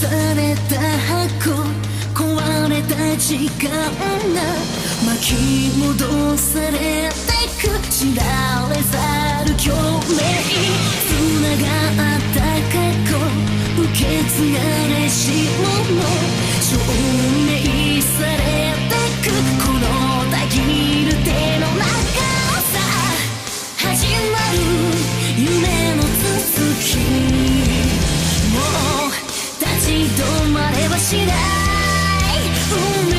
された箱壊れた時間が巻き戻されてく知られざる共鳴繋がった過去受け継がれし者証明されてくこのたぎる手の中さ始まる夢の続きもう立ち止まれはしない運命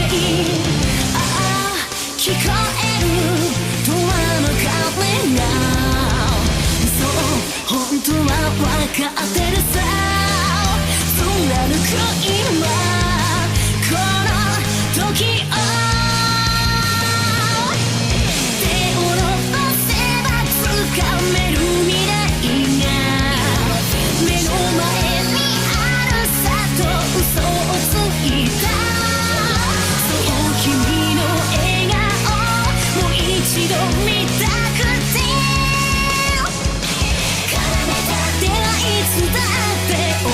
ああ聞こえる永遠の鐘がそう本当は分かってるさ貫く今この時を手を伸ばせば掴める未来が目の前にあるさと嘘をついたそう君の笑顔もう一度見たくて奏でた手はいつだって思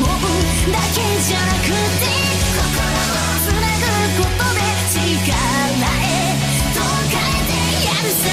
うだけじゃなくて心をつなぐことで力へと変えてやるさ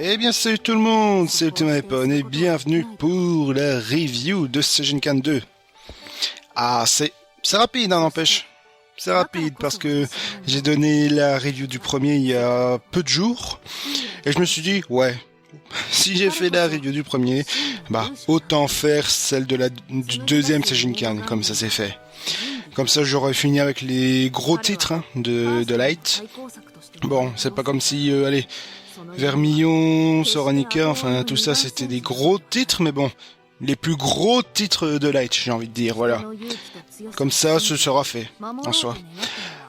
Eh bien salut tout le monde, c'est Ultima Epon et bienvenue pour la review de Sejinkan 2. Ah c'est rapide hein, n'empêche. C'est rapide parce que j'ai donné la review du premier il y a peu de jours et je me suis dit ouais, si j'ai fait la review du premier, bah autant faire celle du deuxième Sejinkan comme ça c'est fait. Comme ça j'aurais fini avec les gros titres hein, de Light. Bon, c'est pas comme si allez Vermillon, Soranica, enfin tout ça c'était des gros titres, mais bon, les plus gros titres de Light, j'ai envie de dire, voilà. Comme ça, ce sera fait, en soi.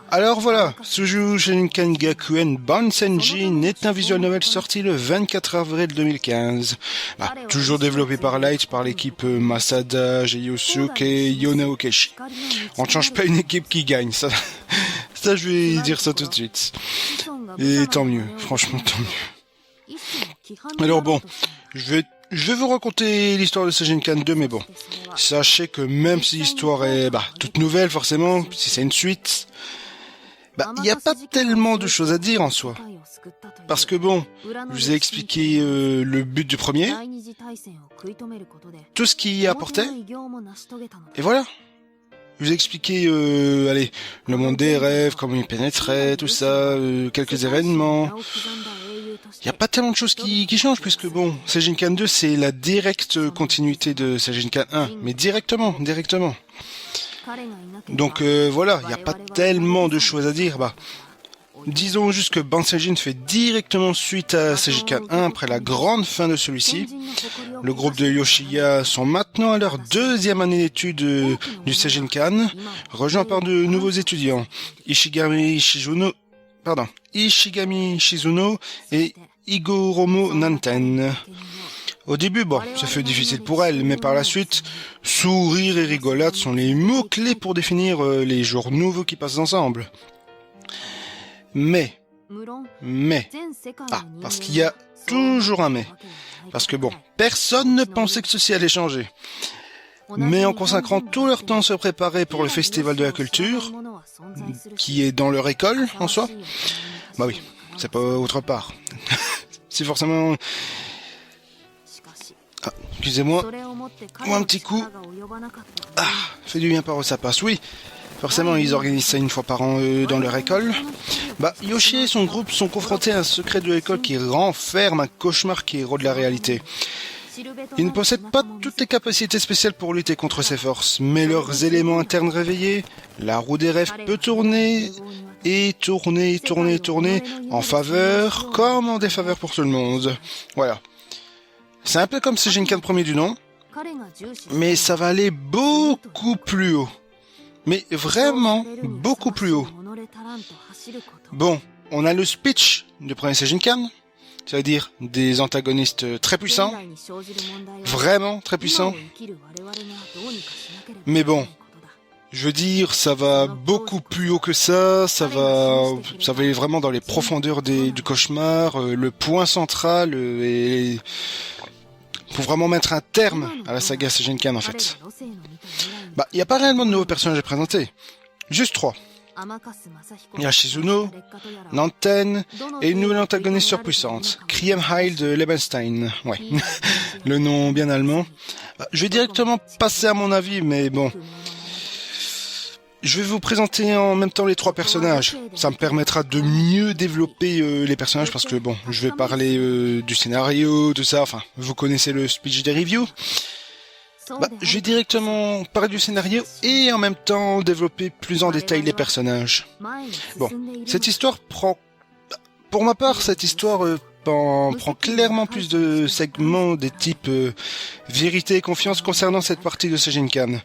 Alors voilà, Tsuju Shinkan Gakuen Bansenjin est un visual novel sorti le 24 avril 2015. Bah, toujours développé par Light, par l'équipe Masada, Jeyusuke et Yonaokeshi. On ne change pas une équipe qui gagne, ça je vais dire ça tout de suite. Et tant mieux, franchement tant mieux. Alors bon, je vais vous raconter l'histoire de Sejinkan 2, mais bon, sachez que même si l'histoire est toute nouvelle forcément, si c'est une suite, il n'y a pas tellement de choses à dire en soi. Parce que bon, je vous ai expliqué le but du premier, tout ce qu'il y apportait, et voilà. Je vous ai expliqué, le monde des rêves, comment il pénétrait, tout ça, quelques événements. Il n'y a pas tellement de choses qui changent, puisque bon, Sejinkan 2, c'est la directe continuité de Sejinkan 1, mais directement. Donc voilà, il n'y a pas tellement de choses à dire, disons juste que Bansenjin fait directement suite à Sejinkan 1 après la grande fin de celui-ci. Le groupe de Yoshiya sont maintenant à leur deuxième année d'études du Sejinkan, rejoints par de nouveaux étudiants, Ishigami Shizuno et Higoromo Nanten. Au début, ça fait difficile pour elle, mais par la suite, sourire et rigolade sont les mots-clés pour définir les jours nouveaux qui passent ensemble. Mais, parce qu'il y a toujours un mais. Parce que personne ne pensait que ceci allait changer. Mais en consacrant tout leur temps à se préparer pour le festival de la culture, qui est dans leur école, en soi, oui, c'est pas autre part. C'est forcément... Ah, excusez-moi, un petit coup. Ah, fait du bien par où ça passe, oui. Forcément, ils organisent ça une fois par an dans leur école. Yoshi et son groupe sont confrontés à un secret de l'école qui renferme un cauchemar qui érode la réalité. Ils ne possèdent pas toutes les capacités spéciales pour lutter contre ces forces, mais leurs éléments internes réveillés, la roue des rêves peut tourner et tourner en faveur comme en défaveur pour tout le monde. Voilà. C'est un peu comme si j'ai une canne premier du nom, mais ça va aller beaucoup plus haut. Mais vraiment beaucoup plus haut. Bon, on a le speech du premier Sejinkan, c'est-à-dire des antagonistes très puissants, vraiment très puissants. Mais bon, je veux dire, ça va beaucoup plus haut que ça, ça va aller vraiment dans les profondeurs du cauchemar, le point central et pour vraiment mettre un terme à la saga Sejinkan en fait. Bah, il n'y a pas réellement de nouveaux personnages à présenter, juste 3. Il y a Shizuno, Nanten et une nouvelle antagoniste surpuissante, Kriemhild Lebenstein. Ouais, le nom bien allemand. Je vais directement passer à mon avis, mais bon. Je vais vous présenter en même temps les 3 personnages. Ça me permettra de mieux développer les personnages parce que bon, je vais parler du scénario, tout ça. Enfin, vous connaissez le speech des reviews. Bah, je vais directement parler du scénario et en même temps développer plus en détail les personnages. Bon, cette histoire prend... Pour ma part, cette histoire prend clairement plus de segments des types vérité et confiance concernant cette partie de Sejinkan.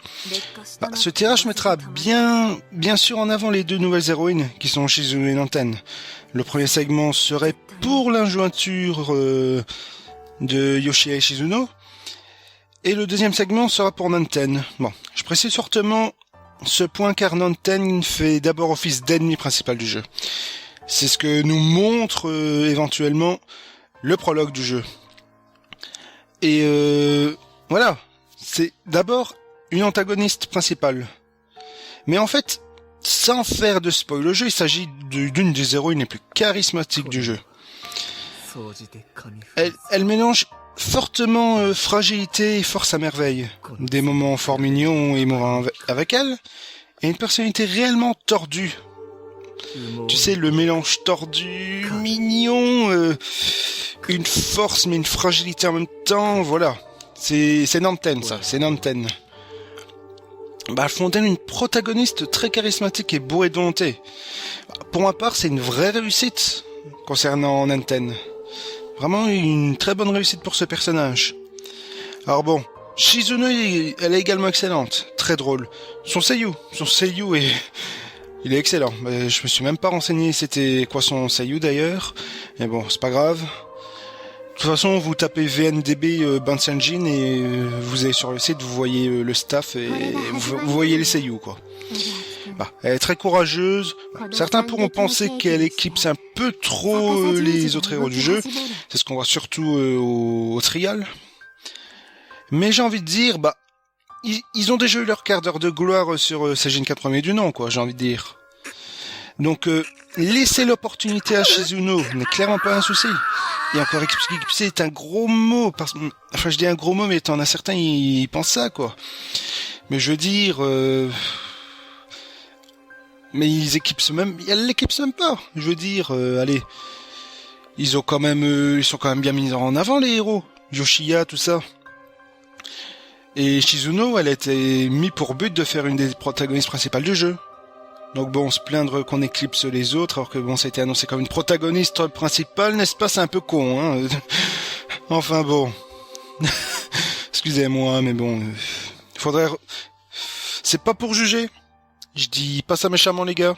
Bah, ce tirage mettra bien sûr en avant les 2 nouvelles héroïnes qui sont Shizuno et Nanten. Le premier segment serait pour l'injointure de Yoshia et Shizuno. Et le deuxième segment sera pour Nanten. Bon, je précise fortement ce point car Nanten fait d'abord office d'ennemi principal du jeu. C'est ce que nous montre éventuellement le prologue du jeu. Et voilà, c'est d'abord une antagoniste principale. Mais en fait, sans faire de spoil le jeu, il s'agit d'une des héroïnes les plus charismatiques du jeu. Elle mélange fortement fragilité et force à merveille. Des moments fort mignons et émouvants avec elle, et une personnalité réellement tordue. Tu sais, le mélange tordu, mignon, une force mais une fragilité en même temps, voilà. C'est Nanten, ça, c'est Nanten. Bah, elle fonde une protagoniste très charismatique et bourrée de volonté. Pour ma part, c'est une vraie réussite concernant Nanten. Vraiment une très bonne réussite pour ce personnage. Alors bon, Shizuno, elle est également excellente, très drôle. Son seiyuu il est excellent. Je me suis même pas renseigné c'était quoi son seiyuu d'ailleurs. Mais bon, c'est pas grave. De toute façon, vous tapez VNDB Bansenjin et vous allez sur le site, vous voyez le staff et vous voyez les seiyuu quoi. Bah, elle est très courageuse. Certains pourront penser qu'elle éclipse un peu trop les autres héros du jeu. C'est ce qu'on voit surtout au trial. Mais j'ai envie de dire, bah, ils ont déjà eu leur quart d'heure de gloire sur Sejinkan premier du nom, quoi, j'ai envie de dire. Donc, laisser l'opportunité à Shizuno n'est clairement pas un souci. Et encore éclipser est un gros mot, enfin je dis un gros mot, mais t'en as certains, ils pensent ça, quoi. Mais je veux dire... Mais elle l'éclipsent même pas. Je veux dire, allez, ils sont quand même bien mis en avant les héros, Yoshia, tout ça. Et Shizuno, elle a été mis pour but de faire une des protagonistes principales du jeu. Donc bon, se plaindre qu'on éclipse les autres, alors que bon, ça a été annoncé comme une protagoniste principale, n'est-ce pas? C'est un peu con, hein. Enfin bon, excusez-moi, mais bon, faudrait. C'est pas pour juger. Je dis pas ça méchamment les gars.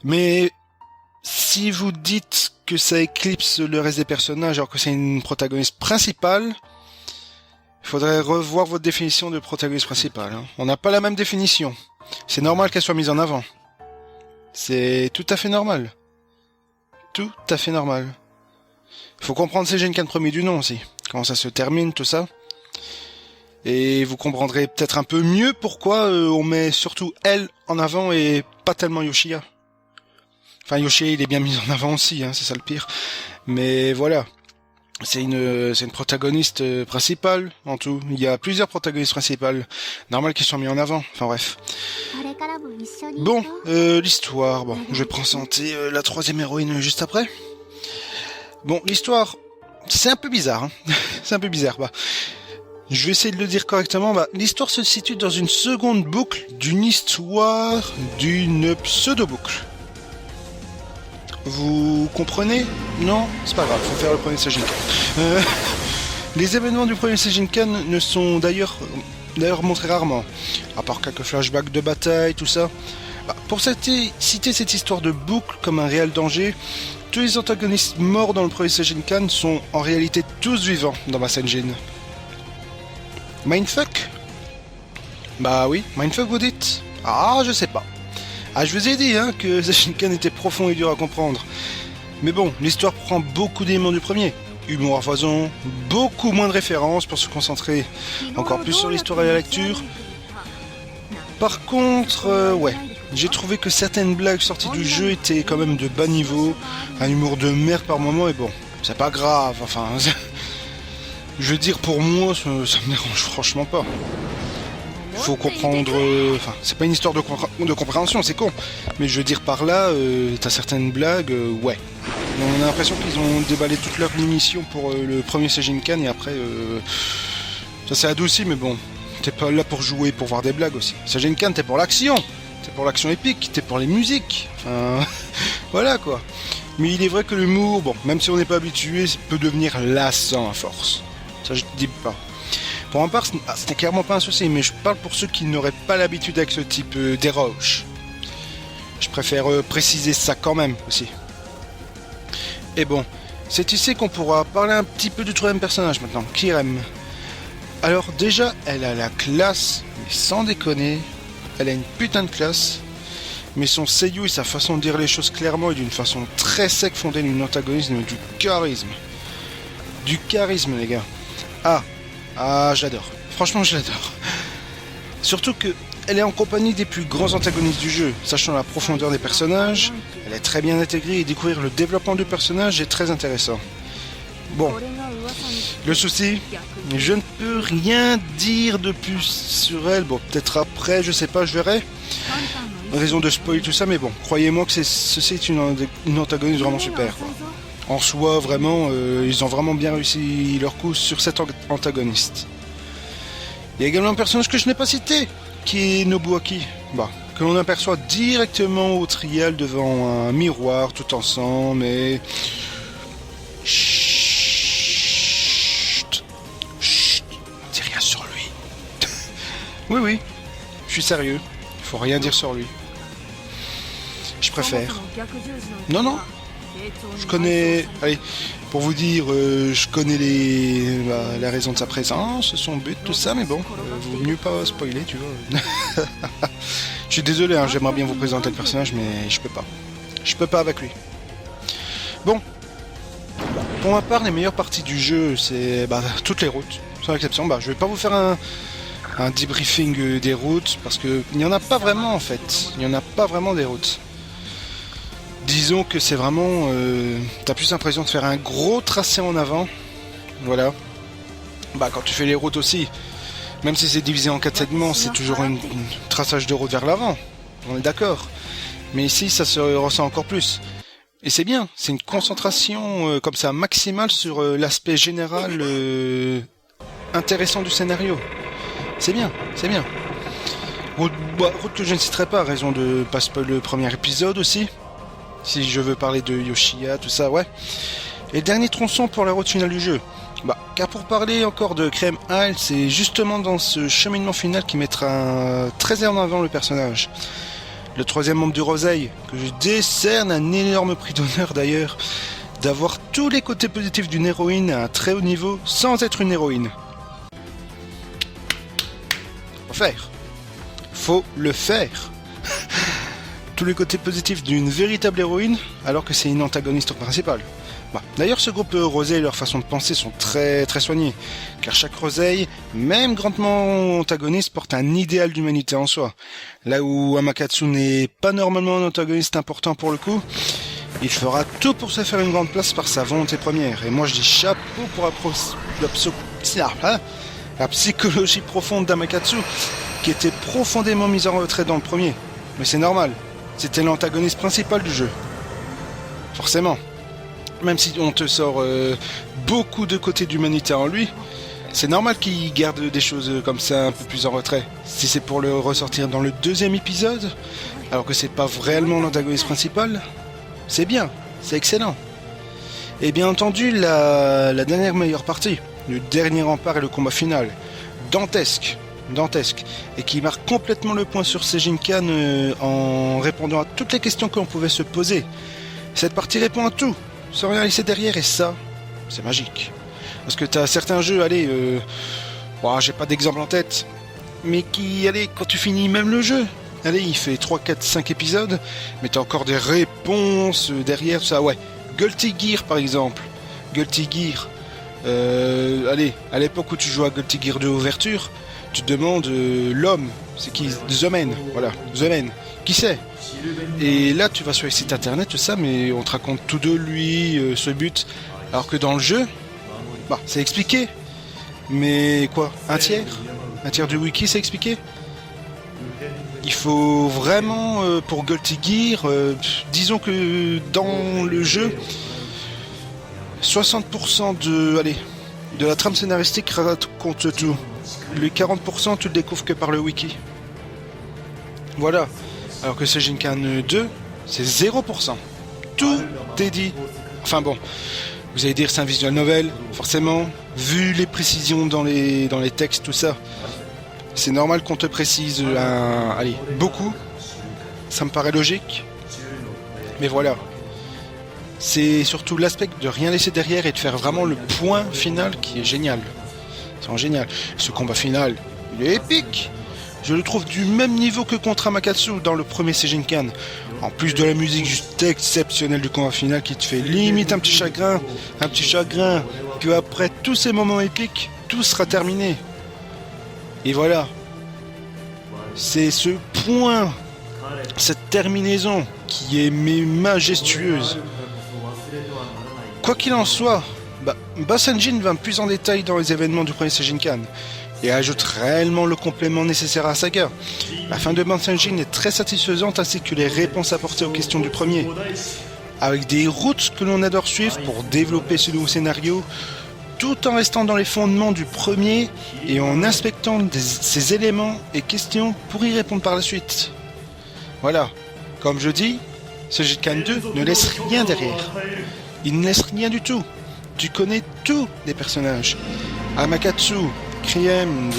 Mais si vous dites que ça éclipse le reste des personnages alors que c'est une protagoniste principale, il faudrait revoir votre définition de protagoniste principale. Hein. On n'a pas la même définition. C'est normal qu'elle soit mise en avant. C'est tout à fait normal. Tout à fait normal. Il faut comprendre Sejinkan premier du nom aussi. Comment ça se termine, tout ça. Et vous comprendrez peut-être un peu mieux pourquoi on met surtout elle en avant et pas tellement Yoshia. Enfin, Yoshia, il est bien mis en avant aussi, hein, c'est ça le pire. Mais voilà. C'est une protagoniste principale, en tout. Il y a plusieurs protagonistes principales. Normal qu'ils soient mis en avant. Enfin, bref. Bon, l'histoire. Bon, je vais présenter la troisième héroïne juste après. Bon, l'histoire, c'est un peu bizarre, hein. C'est un peu bizarre, bah. Je vais essayer de le dire correctement. Bah, l'histoire se situe dans une seconde boucle d'une histoire d'une pseudo-boucle. Vous comprenez? Non? C'est pas grave, faut faire le premier Sejinkan. Les événements du premier Sejinkan ne sont d'ailleurs montrés rarement, à part quelques flashbacks de bataille, tout ça. Pour citer cette histoire de boucle comme un réel danger, tous les antagonistes morts dans le premier Sejinkan sont en réalité tous vivants dans Masenjin. Mindfuck? Bah oui, mindfuck vous dites? Ah, je sais pas. Ah, je vous ai dit que Sejinkan était profond et dur à comprendre. Mais bon, l'histoire prend beaucoup d'éléments du premier. Humour à foison, beaucoup moins de références pour se concentrer encore plus sur l'histoire et la lecture. Par contre, ouais, j'ai trouvé que certaines blagues sorties du jeu étaient quand même de bas niveau, un humour de merde par moment, et bon, c'est pas grave, enfin... Je veux dire, pour moi, ça me dérange franchement pas. Faut comprendre... Enfin, c'est pas une histoire de compréhension, c'est con. Mais je veux dire, par là, t'as certaines blagues, ouais. On a l'impression qu'ils ont déballé toute leur munition pour le premier Sejinkan, et après... ça s'est adouci, mais bon... T'es pas là pour jouer, pour voir des blagues aussi. Sejinkan, t'es pour l'action. T'es pour l'action épique, t'es pour les musiques. Enfin, voilà quoi. Mais il est vrai que l'humour, bon, même si on n'est pas habitué, peut devenir lassant à force. Ça, je te dis pas. Pour ma part, c'était clairement pas un souci, mais je parle pour ceux qui n'auraient pas l'habitude avec ce type d'approche. Je préfère préciser ça quand même aussi. Et bon, c'est ici qu'on pourra parler un petit peu du troisième personnage maintenant, Kirem. Alors déjà, elle a la classe, mais sans déconner, elle a une putain de classe, mais son seiyuu et sa façon de dire les choses clairement et d'une façon très sec font d'elle une antagoniste du charisme. Du charisme, les gars. Ah, je l'adore. Franchement, je l'adore. Surtout que elle est en compagnie des plus grands antagonistes du jeu, sachant la profondeur des personnages, elle est très bien intégrée et découvrir le développement du personnage est très intéressant. Bon, le souci, je ne peux rien dire de plus sur elle. Bon, peut-être après, je sais pas, je verrai. Raison de spoiler tout ça, mais bon, croyez-moi que ceci est une antagoniste vraiment super, quoi. En soi, vraiment, ils ont vraiment bien réussi leur coup sur cet antagoniste. Il y a également un personnage que je n'ai pas cité, qui est Nobuaki, que l'on aperçoit directement au trial devant un miroir tout ensemble, et... Oui, je suis sérieux. Il faut rien dire sur lui. Je préfère. Non. Je connais... Allez, pour vous dire, je connais la raison de sa présence, son but, tout ça, mais bon, vaut mieux pas spoiler, tu vois. Je suis désolé, j'aimerais bien vous présenter le personnage, mais je peux pas. Je peux pas avec lui. Bon. Pour ma part, les meilleures parties du jeu, c'est toutes les routes, sans exception. Je vais pas vous faire un debriefing des routes, parce que il n'y en a pas vraiment en fait. Il n'y en a pas vraiment des routes. Disons que c'est vraiment... t'as plus l'impression de faire un gros tracé en avant. Voilà. Quand tu fais les routes aussi, même si c'est divisé en 4 segments, c'est toujours un traçage de route vers l'avant. On est d'accord. Mais ici, ça se ressent encore plus. Et c'est bien, c'est une concentration comme ça maximale sur l'aspect général intéressant du scénario. C'est bien. Route que je ne citerai pas, à raison de pas spoiler le premier épisode aussi. Si je veux parler de Yoshiya, tout ça, ouais. Et le dernier tronçon pour la route finale du jeu. Car pour parler encore de Crème Isle, c'est justement dans ce cheminement final qui mettra très en avant le personnage. Le troisième membre du Roseille, que je décerne un énorme prix d'honneur d'ailleurs, d'avoir tous les côtés positifs d'une héroïne à un très haut niveau sans être une héroïne. Faut le faire. Tous les côtés positifs d'une véritable héroïne, alors que c'est une antagoniste principale. D'ailleurs, ce groupe Rosé et leur façon de penser sont très très soignés, car chaque Rosei, même grandement antagoniste, porte un idéal d'humanité en soi. Là où Amakatsu n'est pas normalement un antagoniste important pour le coup, il fera tout pour se faire une grande place par sa volonté première. Et moi je dis chapeau pour la psychologie profonde d'Amakatsu, qui était profondément mise en retrait dans le premier. Mais c'est normal, c'était l'antagoniste principal du jeu. Forcément. Même si on te sort beaucoup de côtés d'humanité en lui, c'est normal qu'il garde des choses comme ça un peu plus en retrait. Si c'est pour le ressortir dans le deuxième épisode, alors que c'est pas réellement l'antagoniste principal, c'est bien. C'est excellent. Et bien entendu, la dernière meilleure partie, le dernier rempart et le combat final, dantesque, et qui marque complètement le point sur Sejinkan en répondant à toutes les questions que l'on pouvait se poser. Cette partie répond à tout, sans rien laisser derrière, et ça, c'est magique. Parce que t'as certains jeux, allez, j'ai pas d'exemple en tête, mais qui, allez, quand tu finis même le jeu, allez, il fait 3, 4, 5 épisodes, mais t'as encore des réponses derrière, tout ça, ouais. Guilty Gear par exemple. Guilty Gear. Allez, à l'époque où tu jouais à Guilty Gear 2 ouverture, tu te demandes l'homme, c'est qui? The Man, voilà, The Man. Qui c'est? Et là tu vas sur les sites internet, tout ça, mais on te raconte tout de lui, ce but. Alors que dans le jeu, bah, c'est expliqué. Mais quoi? Un tiers du wiki c'est expliqué? Il faut vraiment, pour Guilty Gear, disons que dans le jeu, 60% de la trame scénaristique raconte tout. Les 40%, tu le découvres que par le wiki. Voilà. Alors que Sejinkan 2, c'est 0%. Tout est dit. Enfin bon, vous allez dire c'est un visual novel, forcément. Vu les précisions dans les textes, tout ça. C'est normal qu'on te précise beaucoup. Ça me paraît logique. Mais voilà. C'est surtout l'aspect de rien laisser derrière et de faire vraiment le point final qui est génial. C'est génial. Ce combat final, il est épique. Je le trouve du même niveau que contre Amakatsu dans le premier Sejinkan. En plus de la musique juste exceptionnelle du combat final qui te fait limite un petit chagrin que après tous ces moments épiques, tout sera terminé. Et voilà, c'est ce point, cette terminaison qui est majestueuse. Quoi qu'il en soit, Basenjin va plus en détail dans les événements du premier Sejinkan et ajoute réellement le complément nécessaire à la saga. La fin de Basenjin est très satisfaisante ainsi que les réponses apportées aux questions du premier, avec des routes que l'on adore suivre pour développer ce nouveau scénario, tout en restant dans les fondements du premier et en inspectant ces éléments et questions pour y répondre par la suite. Voilà, comme je dis, Sejinkan 2 ne laisse rien derrière. Il ne laisse rien du tout. Tu connais tous les personnages. Amakatsu, Kriem,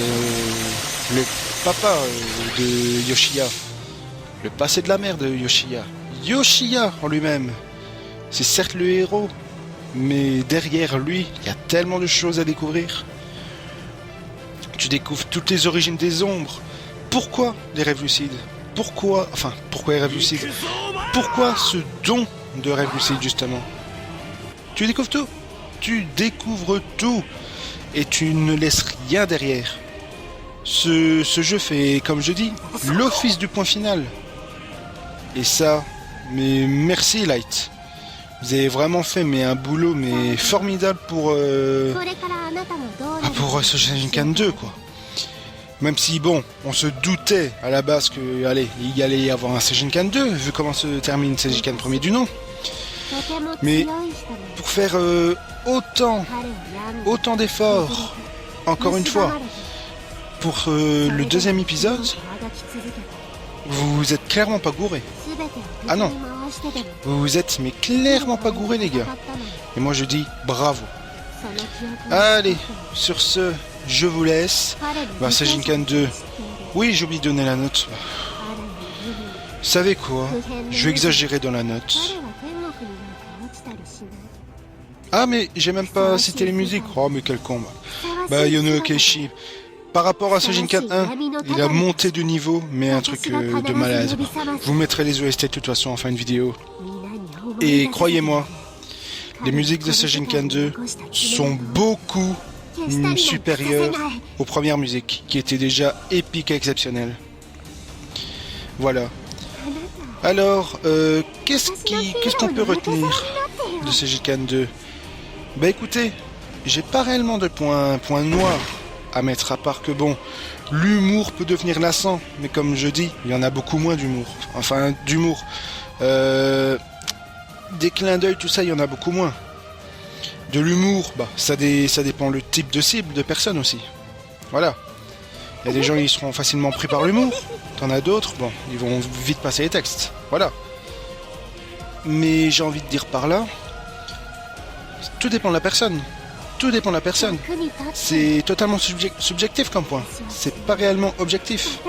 le papa de Yoshiya, le passé de la mère de Yoshiya, Yoshiya en lui-même. C'est certes le héros, mais derrière lui, il y a tellement de choses à découvrir. Tu découvres toutes les origines des ombres. Pourquoi les rêves lucides? Pourquoi les rêves lucides? Pourquoi ce don de rêves lucides, justement? Tu découvres tout. Tu découvres tout. Et tu ne laisses rien derrière. Ce jeu fait, comme je dis, l'office du point final. Et ça, mais merci Light. Vous avez vraiment fait un boulot formidable pour Sejinkan 2 quoi. Même si bon, on se doutait à la base que il y allait y avoir un Sejinkan 2 vu comment se termine Sejinkan 1er du nom. Mais pour faire autant d'efforts, encore une fois, pour le deuxième épisode, vous vous êtes clairement pas gouré. Ah non, vous vous êtes clairement pas gouré les gars. Et moi je dis bravo. Allez, sur ce, je vous laisse. Sejinkan 2. Oui, j'ai oublié de donner la note. Vous savez quoi? Je vais exagérer dans la note. Ah mais j'ai même pas cité les musiques. Oh mais quel con. Yono Keishi. Par rapport à Sejinkan 1, il a monté de niveau, mais un truc de malade. Vous mettrez les OST de toute façon en fin de vidéo. Et croyez-moi, les musiques de Sejinkan 2 sont beaucoup supérieures aux premières musiques, qui étaient déjà épiques et exceptionnelles. Voilà. Alors, qu'est-ce qu'on peut retenir de Sejinkan 2? Écoutez, j'ai pas réellement de point noir à mettre, à part que bon, l'humour peut devenir lassant, mais comme je dis, il y en a beaucoup moins d'humour. Enfin, d'humour. Des clins d'œil, tout ça, il y en a beaucoup moins. De l'humour, ça dépend le type de cible, de personne aussi. Voilà. Il y a des gens qui seront facilement pris par l'humour. T'en as d'autres, ils vont vite passer les textes. Voilà. Mais j'ai envie de dire par là, tout dépend de la personne. Tout dépend de la personne. C'est totalement subjectif comme point. C'est pas réellement objectif.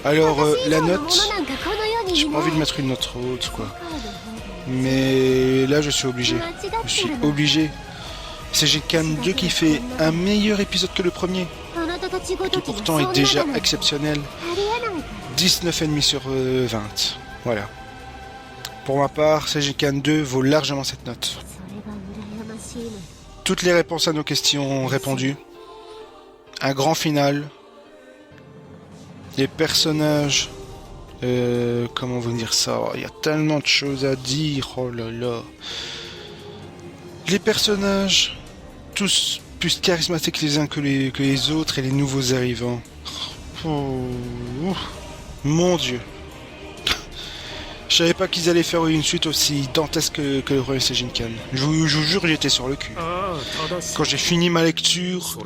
Alors, la note, j'ai pas envie de mettre une note haute, quoi. Mais là, je suis obligé. Je suis obligé. C'est Shinkan 2 qui fait un meilleur épisode que le premier, qui pourtant est déjà exceptionnel. 19,5 sur 20. Voilà. Pour ma part, Shinkan 2 vaut largement cette note. Toutes les réponses à nos questions répondues. Un grand final. Les personnages... comment vous dire ça? Il y a tellement de choses à dire. Oh là là. Les personnages, tous plus charismatiques les uns que les autres, et les nouveaux arrivants. Oh, mon Dieu. Je savais pas qu'ils allaient faire une suite aussi dantesque que le premier Sejinkan. Je vous jure, j'étais sur le cul. Quand j'ai fini ma lecture,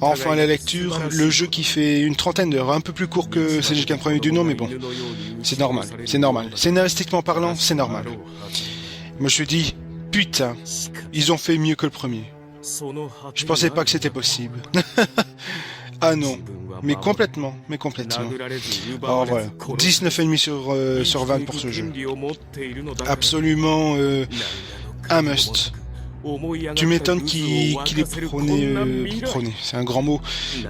enfin la lecture, le jeu qui fait une trentaine d'heures, un peu plus court que Sejinkan premier du nom, mais bon, c'est normal, c'est normal. Scénaristiquement parlant, c'est normal. Je me suis dit, putain, ils ont fait mieux que le premier. Je pensais pas que c'était possible. Ah non, mais complètement, Alors voilà, 19,5 sur 20 pour ce jeu. Absolument un must. Tu m'étonnes qu'il est prôné, c'est un grand mot,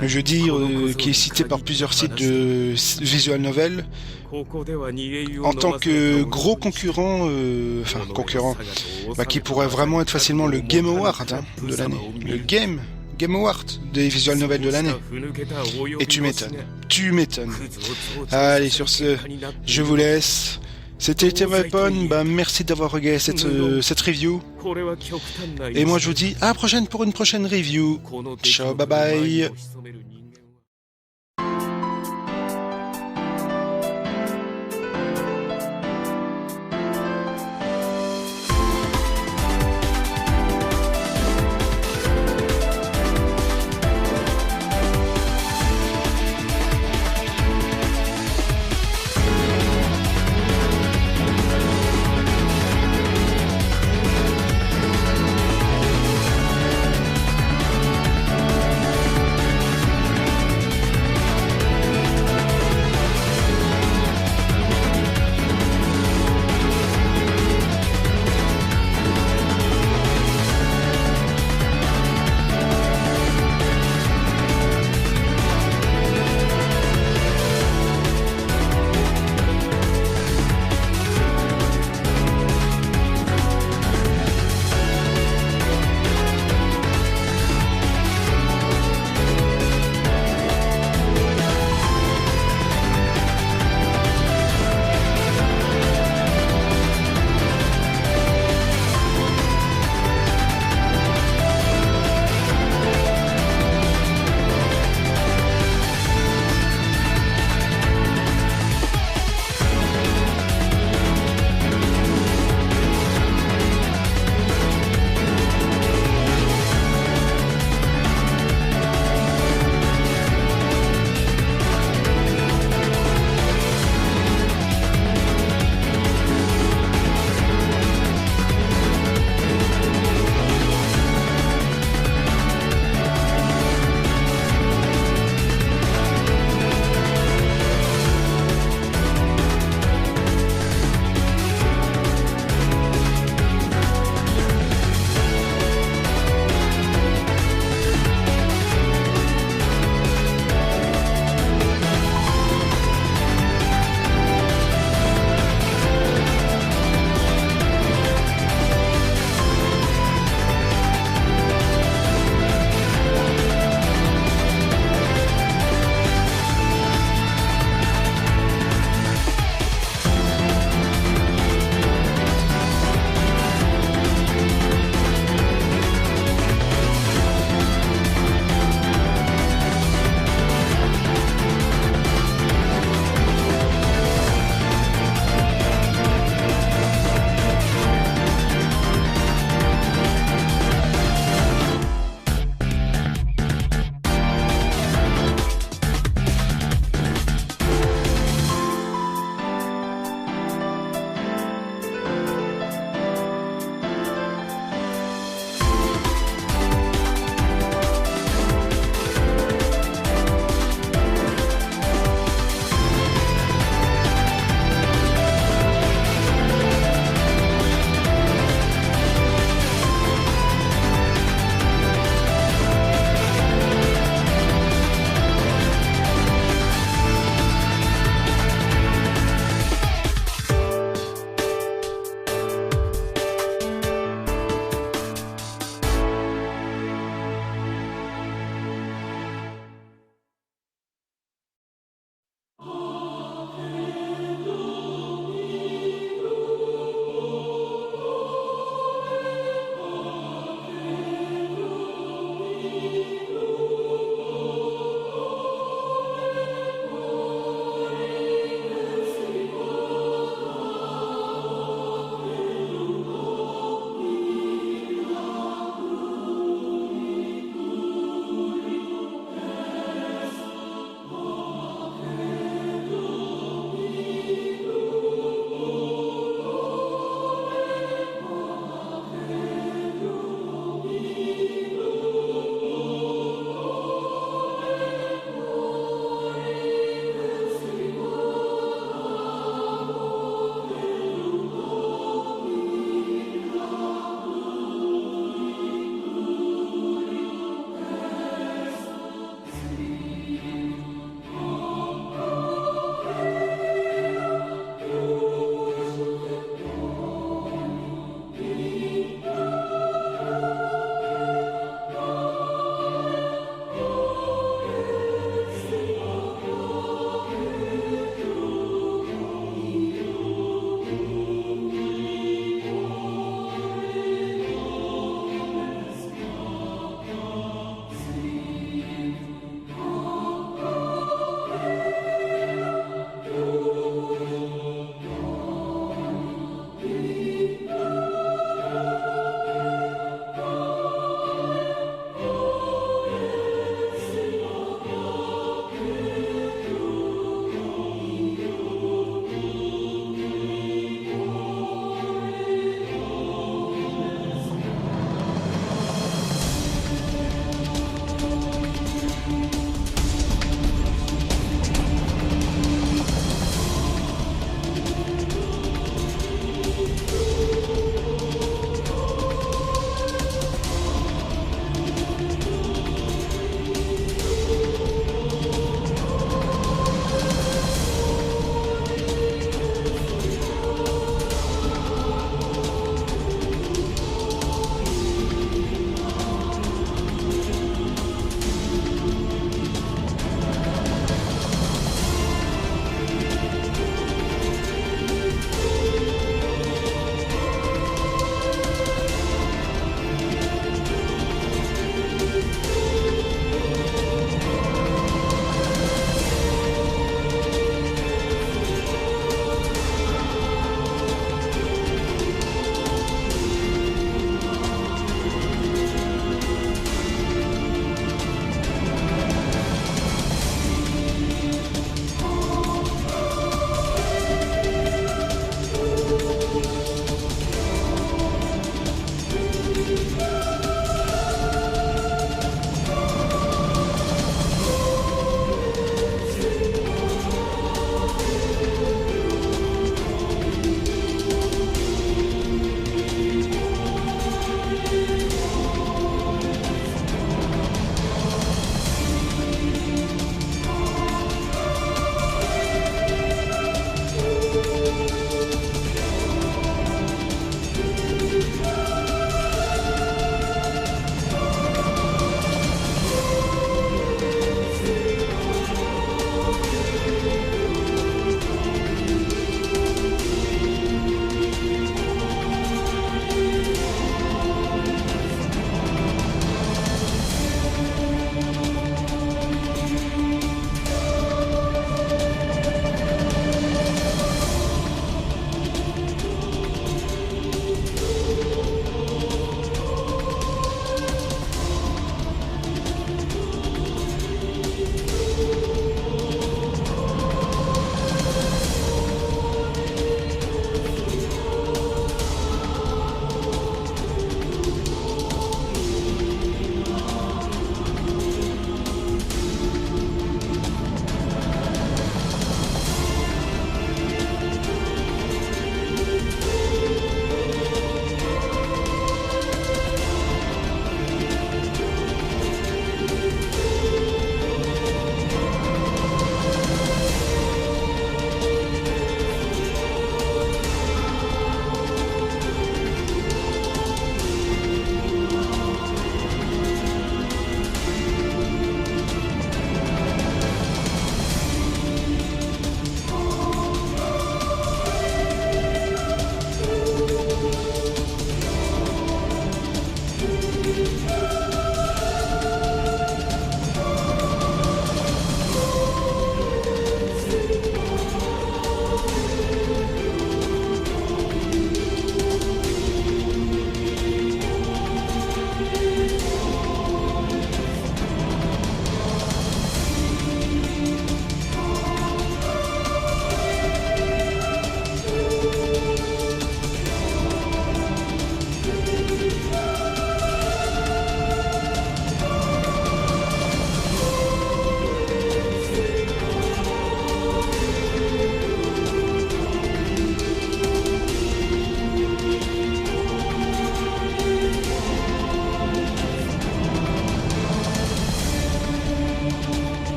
mais je veux dire qu'il est cité par plusieurs sites de visual novel en tant que gros concurrent, qui pourrait vraiment être facilement le Game Award de l'année. Le Game Award des visual novels de l'année. Et tu m'étonnes. Allez, sur ce, je vous laisse. C'était Weapon, merci d'avoir regardé cette review. Et moi je vous dis à la prochaine pour une prochaine review. Ciao, bye bye.